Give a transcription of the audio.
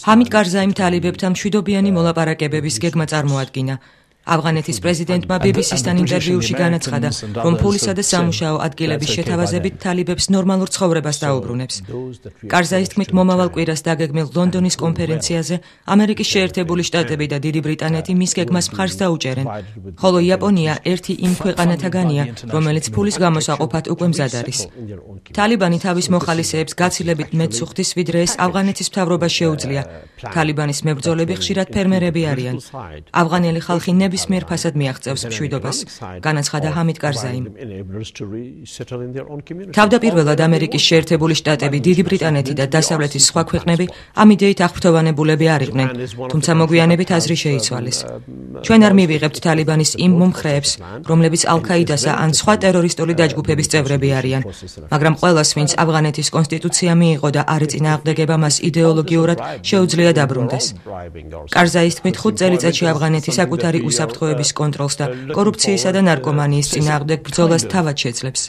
ჰამიდ კარზაიმ თალიბებთან მშვიდობიანი მოლაპარაკებების გეგმა წარმოადგინა. ავღანეთის პრეზიდენტმა BBC-სთან ინტერვიუში განაცხადა, რომ ფულისა და სამუშაო ადგილების შეთავაზებით თალიბებს ნორმალურ ცხოვრებას დაუბრუნებს. კარზაის თქმით, მომავალ კვირას დაგეგმილ ლონდონის კონფერენციაზე ამერიკის შეერთებული შტატები და დიდი ბრიტანეთი მის გეგმას მხარს დაუჭერენ, ხოლო იაპონია ერთი იმ ქვეყანათაგანია, რომელიც ფულის გამოსაყოფად უკვე მზად არის. თალიბანი თავის მოხალისეებს გაცილებით მეტ სუხდის ვიდრე ეს ავღანეთის მთავრობას შეუძლია. თალიბანის მებრძოლები ხშირად ფერმერები არიან. ავღანელი ხალხი ნებისმიერ ფასად მიაღწევს მშვიდობას, განაცხადა ჰამიდ კარზაიმ. თავდაპირველად ამერიკის შეერთებული შტატები, დიდი ბრიტანეთი და დასავლეთის სხვა ქვეყნები ამ იდეით აღფრთოვანებულები არ იყვნენ, თუმცა მოგვიანებით აზრი შეიცვალეს. ჩვენ არ მივიღებთ თალიბანის იმ მომხრეებს, რომლებიც ალ-ქაიდასა ან სხვა ტერორისტული დაჯგუფების წევრები არიან, მაგრამ ყველას, ვინც ავღანეთის კონსტიტუცია მიიღო და არ ეწინააღმდეგება მას იდეოლოგიურად, შეუძლია დაბრუნდეს. კარზაის თქმით, 5 წელიწადში ავღანეთი საკუთარი უსაფრთხოების კონტროლს და კორუფციისა და ნარკომანიის წინააღმდეგ ბრძოლას თავად შეძლებს.